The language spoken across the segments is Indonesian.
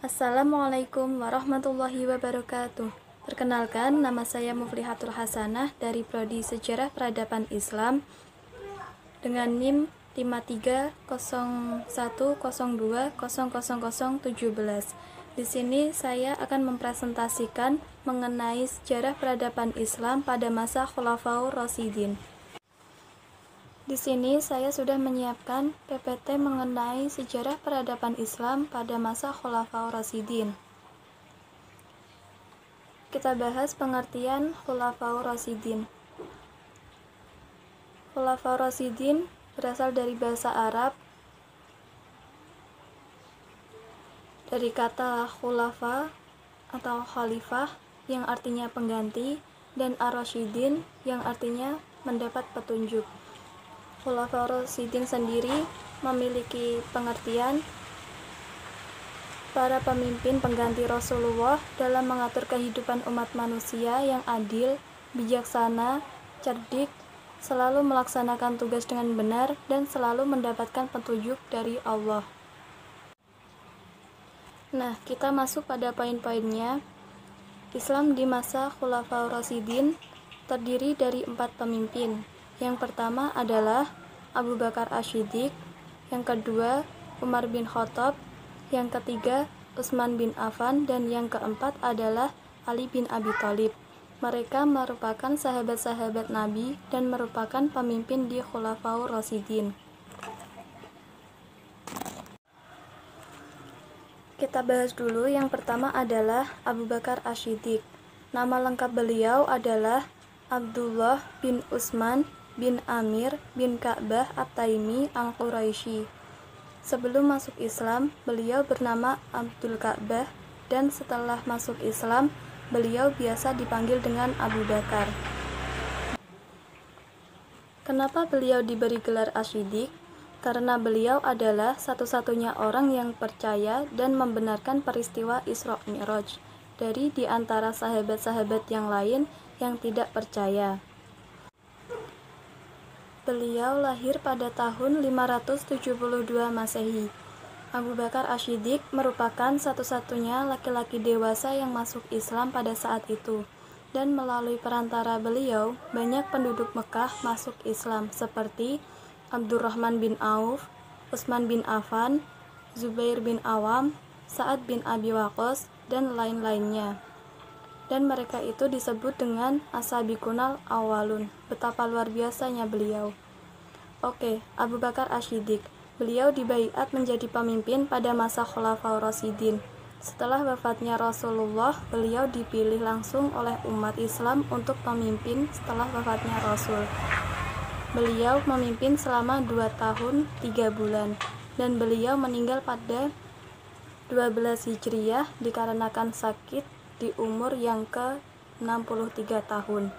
Assalamualaikum warahmatullahi wabarakatuh. Perkenalkan, nama saya Muflihatul Hasanah dari Prodi Sejarah Peradaban Islam dengan NIM 530102000017. Di sini saya akan mempresentasikan mengenai sejarah peradaban Islam pada masa Khulafaur Rasyidin. Di sini saya sudah menyiapkan PPT mengenai sejarah peradaban Islam pada masa Khulafaur Rasyidin. Kita bahas pengertian Khulafaur Rasyidin. Khulafaur Rasyidin berasal dari bahasa Arab, dari kata khulafa atau khalifah yang artinya pengganti, dan ar-rasyidin yang artinya mendapat petunjuk. Khulafaur Rasyidin sendiri memiliki pengertian para pemimpin pengganti Rasulullah dalam mengatur kehidupan umat manusia yang adil, bijaksana, cerdik, selalu melaksanakan tugas dengan benar, dan selalu mendapatkan petunjuk dari Allah. Nah, kita masuk pada poin-poinnya. Islam di masa Khulafaur Rasyidin terdiri dari 4 pemimpin. Yang pertama adalah Abu Bakar Asy-Syiddiq, yang kedua Umar bin Khattab, yang ketiga Utsman bin Affan, dan yang keempat adalah Ali bin Abi Thalib. Mereka merupakan sahabat-sahabat Nabi dan merupakan pemimpin di Khulafaur Rasyidin. Kita bahas dulu, yang pertama adalah Abu Bakar Asy-Syiddiq. Nama lengkap beliau adalah Abdullah bin Utsman bin Amir bin Ka'bah At-Taimi Al-Quraisy. Sebelum masuk Islam, beliau bernama Abdul Ka'bah, dan setelah masuk Islam, beliau biasa dipanggil dengan Abu Bakar. Kenapa beliau diberi gelar Asy-Syiddiq? Karena beliau adalah satu-satunya orang yang percaya dan membenarkan peristiwa Isra Mi'raj dari di antara sahabat-sahabat yang lain yang tidak percaya. Beliau lahir pada tahun 572 Masehi. Abu Bakar Asy-Syiddiq merupakan satu-satunya laki-laki dewasa yang masuk Islam pada saat itu, dan melalui perantara beliau, banyak penduduk Mekah masuk Islam seperti Abdurrahman bin Auf, Utsman bin Affan, Zubair bin Awam, Sa'ad bin Abi Waqqas, dan lain-lainnya. Dan mereka itu disebut dengan as-sabiqunal awwalun. Betapa luar biasanya beliau. Oke, Abu Bakar Asy-Syiddiq. Beliau dibaiat menjadi pemimpin pada masa Khulafaur Rasyidin. Setelah wafatnya Rasulullah, beliau dipilih langsung oleh umat Islam untuk pemimpin setelah wafatnya Rasul. Beliau memimpin selama 2 tahun 3 bulan, dan beliau meninggal pada 12 Hijriyah dikarenakan sakit di umur yang ke-63 tahun.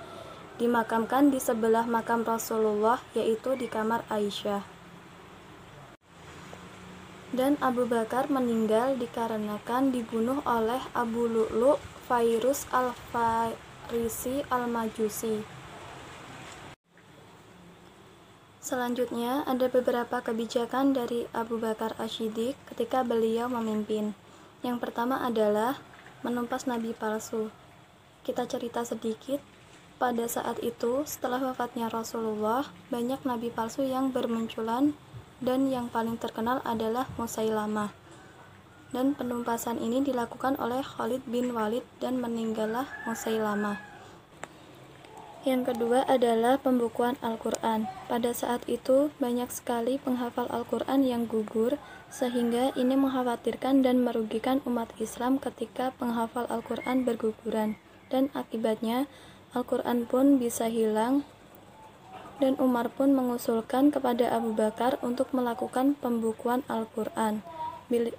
Dimakamkan di sebelah makam Rasulullah, yaitu di kamar Aisyah. Dan Abu Bakar meninggal dikarenakan dibunuh oleh Abu Lu'lu' Fairuz al-Farisi al-Majusi. Selanjutnya, ada beberapa kebijakan dari Abu Bakar Asy-Syiddiq ketika beliau memimpin. Yang pertama adalah menumpas nabi palsu. Kita cerita sedikit. Pada saat itu, setelah wafatnya Rasulullah, banyak nabi palsu yang bermunculan, dan yang paling terkenal adalah Musailamah. Dan penumpasan ini dilakukan oleh Khalid bin Walid, dan meninggallah Musailamah. Yang kedua adalah pembukuan Al-Quran. Pada saat itu, banyak sekali penghafal Al-Quran yang gugur, sehingga ini mengkhawatirkan dan merugikan umat Islam ketika penghafal Al-Quran berguguran. Dan akibatnya, Al-Quran pun bisa hilang, dan Umar pun mengusulkan kepada Abu Bakar untuk melakukan pembukuan Al-Quran.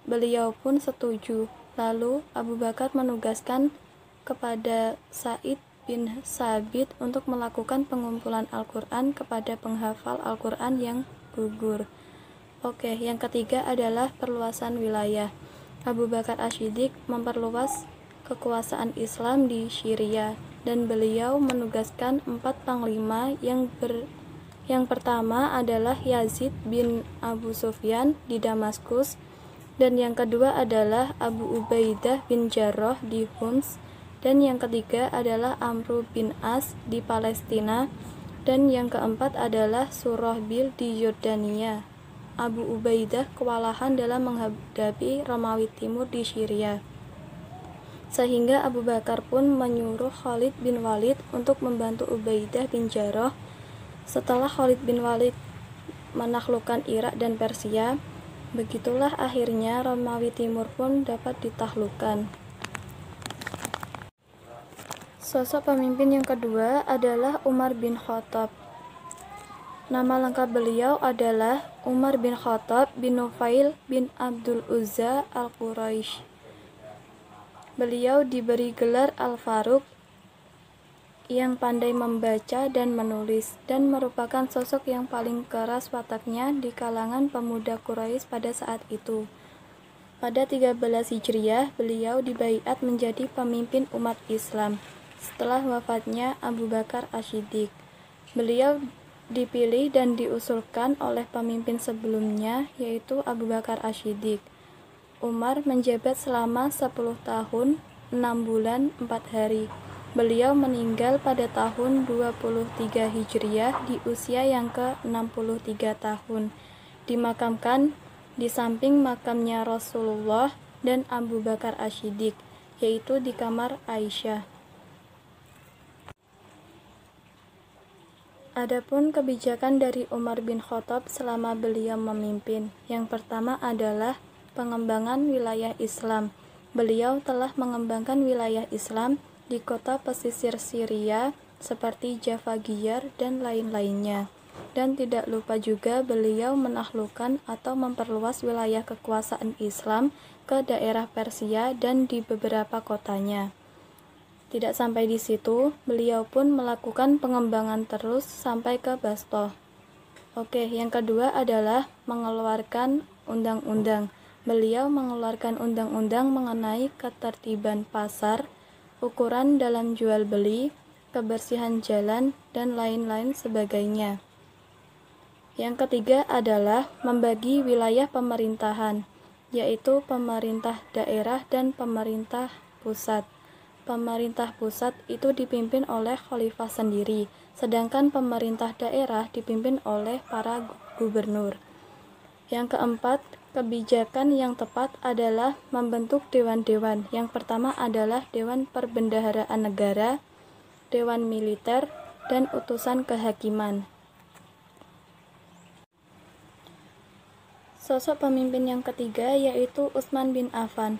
Beliau pun setuju. Lalu, Abu Bakar menugaskan kepada Sa'id bin Sabit untuk melakukan pengumpulan Al-Quran kepada penghafal Al-Quran yang gugur. Oke, yang ketiga adalah perluasan wilayah. Abu Bakar Asy-Syiddiq memperluas kekuasaan Islam di Syria, dan beliau menugaskan 4 panglima yang pertama adalah Yazid bin Abu Sufyan di Damaskus, dan yang kedua adalah Abu Ubaidah bin Jarrah di Homs, dan yang ketiga adalah Amru bin As di Palestina, dan yang keempat adalah Surahbil di Yordania. Abu Ubaidah kewalahan dalam menghadapi Romawi Timur di Syria, sehingga Abu Bakar pun menyuruh Khalid bin Walid untuk membantu Ubaidah bin Jarrah. Setelah Khalid bin Walid menaklukkan Irak dan Persia, begitulah akhirnya Romawi Timur pun dapat ditaklukkan. Sosok pemimpin yang kedua adalah Umar bin Khattab. Nama lengkap beliau adalah Umar bin Khattab bin Nufail bin Abdul Uzza al-Quraisy. Beliau diberi gelar Al-Faruq, yang pandai membaca dan menulis, dan merupakan sosok yang paling keras wataknya di kalangan pemuda Quraisy pada saat itu. Pada 13 Hijriah, beliau dibaiat menjadi pemimpin umat Islam setelah wafatnya Abu Bakar Asy-Siddiq. Beliau dipilih dan diusulkan oleh pemimpin sebelumnya, yaitu Abu Bakar Asy-Siddiq. Umar menjabat selama 10 tahun, 6 bulan, 4 hari. Beliau meninggal pada tahun 23 Hijriah di usia yang ke-63 tahun. Dimakamkan di samping makamnya Rasulullah dan Abu Bakar Asy-Siddiq, yaitu di kamar Aisyah. Adapun kebijakan dari Umar bin Khattab selama beliau memimpin, yang pertama adalah pengembangan wilayah Islam. Beliau telah mengembangkan wilayah Islam di kota pesisir Syria seperti Java Giyar dan lain-lainnya. Dan tidak lupa juga beliau menaklukkan atau memperluas wilayah kekuasaan Islam ke daerah Persia dan di beberapa kotanya. Tidak sampai di situ, beliau pun melakukan pengembangan terus sampai ke Bastoh. Oke, yang kedua adalah mengeluarkan undang-undang. Beliau mengeluarkan undang-undang mengenai ketertiban pasar, ukuran dalam jual beli, kebersihan jalan, dan lain-lain sebagainya. Yang ketiga adalah membagi wilayah pemerintahan, yaitu pemerintah daerah dan pemerintah pusat. Pemerintah pusat itu dipimpin oleh khalifah sendiri, sedangkan pemerintah daerah dipimpin oleh para gubernur. Yang keempat, kebijakan yang tepat adalah membentuk dewan-dewan. Yang pertama adalah Dewan Perbendaharaan Negara, Dewan Militer, dan Utusan Kehakiman. Sosok pemimpin yang ketiga yaitu Utsman bin Affan.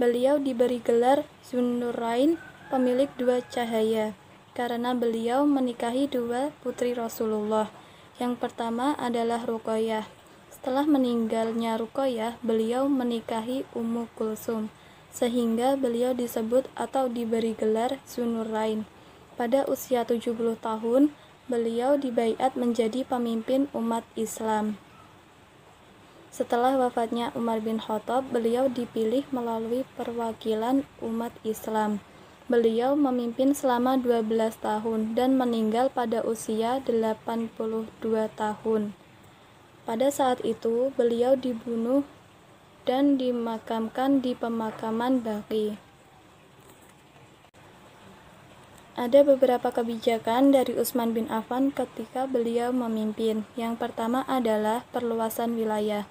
Beliau diberi gelar Zunnurain, pemilik dua cahaya, karena beliau menikahi dua putri Rasulullah. Yang pertama adalah Ruqayyah. Setelah meninggalnya Ruqayyah, beliau menikahi Ummu Kulsum, sehingga beliau disebut atau diberi gelar Zunnurain. Pada usia 70 tahun, beliau dibaiat menjadi pemimpin umat Islam. Setelah wafatnya Umar bin Khattab, beliau dipilih melalui perwakilan umat Islam. Beliau memimpin selama 12 tahun dan meninggal pada usia 82 tahun. Pada saat itu, beliau dibunuh dan dimakamkan di pemakaman Baqi. Ada beberapa kebijakan dari Utsman bin Affan ketika beliau memimpin. Yang pertama adalah perluasan wilayah.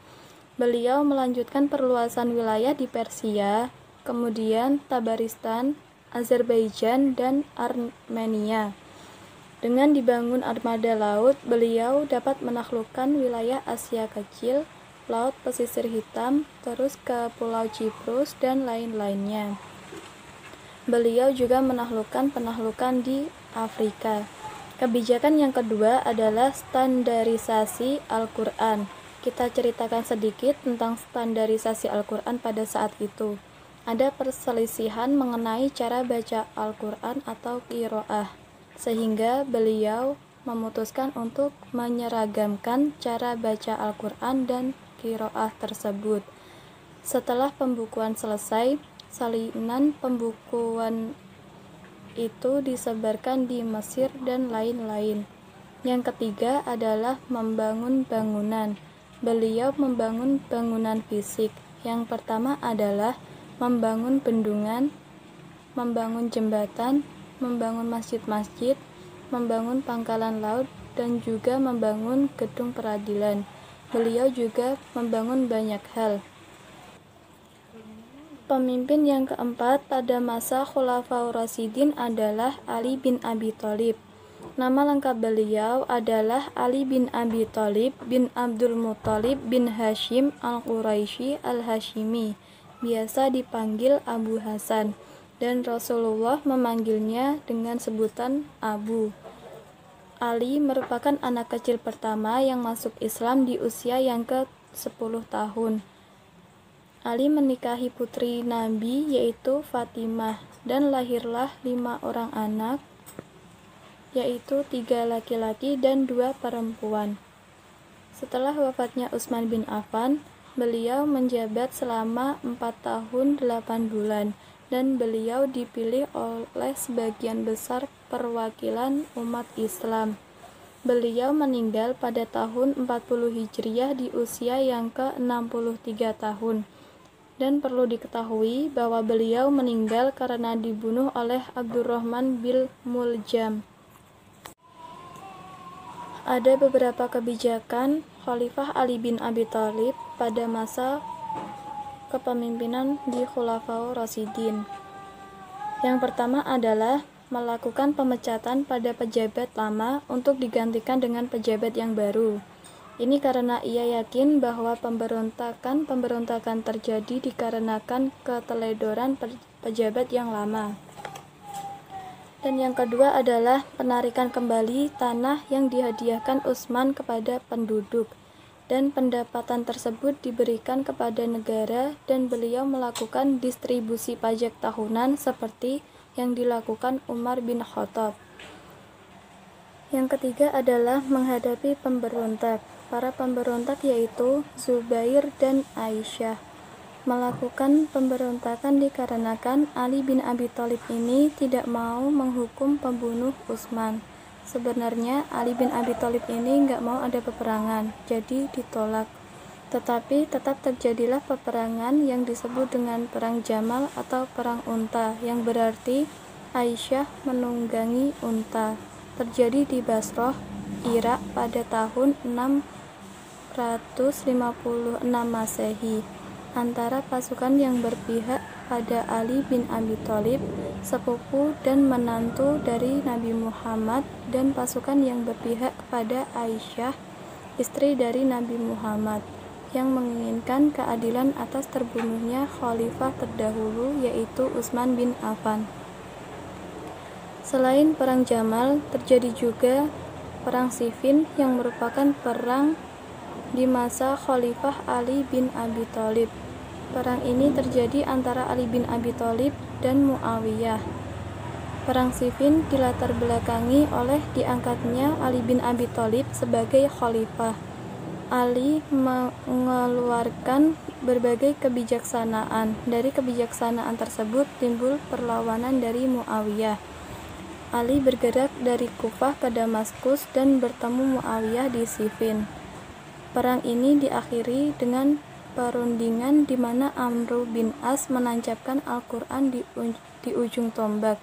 Beliau melanjutkan perluasan wilayah di Persia, kemudian Tabaristan, Azerbaijan, dan Armenia. Dengan dibangun armada laut, beliau dapat menaklukkan wilayah Asia Kecil, Laut Pesisir Hitam, terus ke Pulau Cyprus, dan lain-lainnya. Beliau juga menaklukkan penaklukan di Afrika. Kebijakan yang kedua adalah standarisasi Al-Quran. Kita ceritakan sedikit tentang standarisasi Al-Quran pada saat itu. Ada perselisihan mengenai cara baca Al-Quran atau qiraah, sehingga beliau memutuskan untuk menyeragamkan cara baca Al-Quran dan qiraah tersebut. Setelah pembukuan selesai, salinan pembukuan itu disebarkan di Mesir dan lain-lain. Yang ketiga adalah membangun bangunan. Beliau membangun bangunan fisik. Yang pertama adalah membangun bendungan, membangun jembatan, membangun masjid-masjid, membangun pangkalan laut, dan juga membangun gedung peradilan. Beliau juga membangun banyak hal. Pemimpin yang keempat pada masa Khulafaur Rasyidin adalah Ali bin Abi Thalib. Nama lengkap beliau adalah Ali bin Abi Thalib bin Abdul Muthalib bin Hashim al-Quraisy al-Hashimi, biasa dipanggil Abu Hasan, dan Rasulullah memanggilnya dengan sebutan Abu. Ali merupakan anak kecil pertama yang masuk Islam di usia yang ke-10 tahun. Ali menikahi putri Nabi yaitu Fatimah, dan lahirlah 5 orang anak, yaitu 3 laki-laki dan 2 perempuan. Setelah wafatnya Utsman bin Affan, beliau menjabat selama 4 tahun 8 bulan, dan beliau dipilih oleh sebagian besar perwakilan umat Islam. Beliau meninggal pada tahun 40 Hijriah di usia yang ke-63 tahun. Dan perlu diketahui bahwa beliau meninggal karena dibunuh oleh Abdurrahman bin Muljam. Ada beberapa kebijakan Khalifah Ali bin Abi Thalib pada masa kepemimpinan di Khulafaur Rasyidin. Yang pertama adalah melakukan pemecatan pada pejabat lama untuk digantikan dengan pejabat yang baru. Ini karena ia yakin bahwa pemberontakan terjadi dikarenakan keteledoran pejabat yang lama. Dan yang kedua adalah penarikan kembali tanah yang dihadiahkan Utsman kepada penduduk, dan pendapatan tersebut diberikan kepada negara, dan beliau melakukan distribusi pajak tahunan seperti yang dilakukan Umar bin Khattab. Yang ketiga adalah menghadapi pemberontak. Para pemberontak yaitu Zubair dan Aisyah. Melakukan pemberontakan dikarenakan Ali bin Abi Thalib ini tidak mau menghukum pembunuh Utsman. Sebenarnya Ali bin Abi Thalib ini nggak mau ada peperangan, jadi ditolak. Tetapi tetap terjadilah peperangan yang disebut dengan Perang Jamal atau Perang Unta, yang berarti Aisyah menunggangi unta. Terjadi di Basrah, Irak pada tahun 656 Masehi antara pasukan yang berpihak pada Ali bin Abi Thalib, sepupu dan menantu dari Nabi Muhammad, dan pasukan yang berpihak kepada Aisyah, istri dari Nabi Muhammad, yang menginginkan keadilan atas terbunuhnya khalifah terdahulu yaitu Utsman bin Affan. Selain Perang Jamal, terjadi juga Perang Siffin yang merupakan perang di masa Khalifah Ali bin Abi Thalib. Perang ini terjadi antara Ali bin Abi Thalib dan Muawiyah. Perang Siffin dilatar belakangi oleh diangkatnya Ali bin Abi Thalib sebagai khalifah. Ali mengeluarkan berbagai kebijaksanaan. Dari kebijaksanaan tersebut timbul perlawanan dari Muawiyah. Ali bergerak dari Kufah ke Damaskus dan bertemu Muawiyah di Siffin. Perang ini diakhiri dengan perundingan di mana Amr bin As menancapkan Al-Quran di ujung tombak.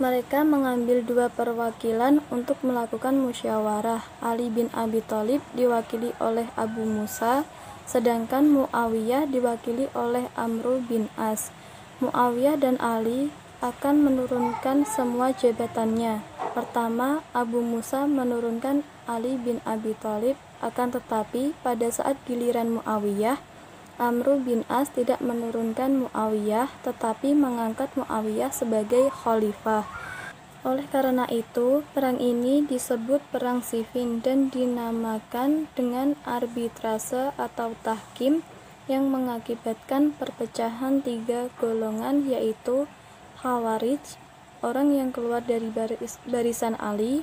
Mereka mengambil 2 perwakilan untuk melakukan musyawarah. Ali bin Abi Thalib diwakili oleh Abu Musa, sedangkan Muawiyah diwakili oleh Amr bin As. Muawiyah dan Ali akan menurunkan semua jabatannya. Pertama, Abu Musa menurunkan Ali bin Abi Thalib, akan tetapi pada saat giliran Muawiyah, Amr bin As tidak menurunkan Muawiyah, tetapi mengangkat Muawiyah sebagai khalifah. Oleh karena itu, perang ini disebut Perang Siffin dan dinamakan dengan arbitrase atau tahkim, yang mengakibatkan perpecahan 3 golongan, yaitu Khawarij, orang yang keluar dari barisan Ali,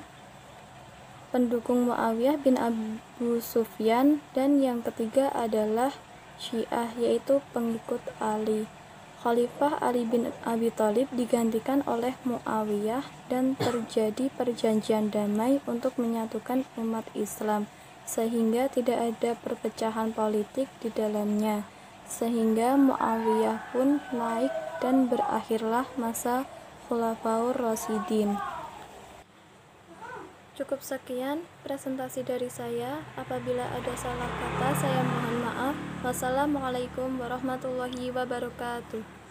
pendukung Muawiyah bin Abu Sufyan, dan yang ketiga adalah Syiah, yaitu pengikut Ali. Khalifah Ali bin Abi Thalib digantikan oleh Muawiyah dan terjadi perjanjian damai untuk menyatukan umat Islam, sehingga tidak ada perpecahan politik di dalamnya. sehingga Muawiyah pun naik dan berakhirlah masa Khulafaur Rasyidin. Cukup sekian presentasi dari saya. Apabila ada salah kata, saya mohon maaf. Wassalamualaikum warahmatullahi wabarakatuh.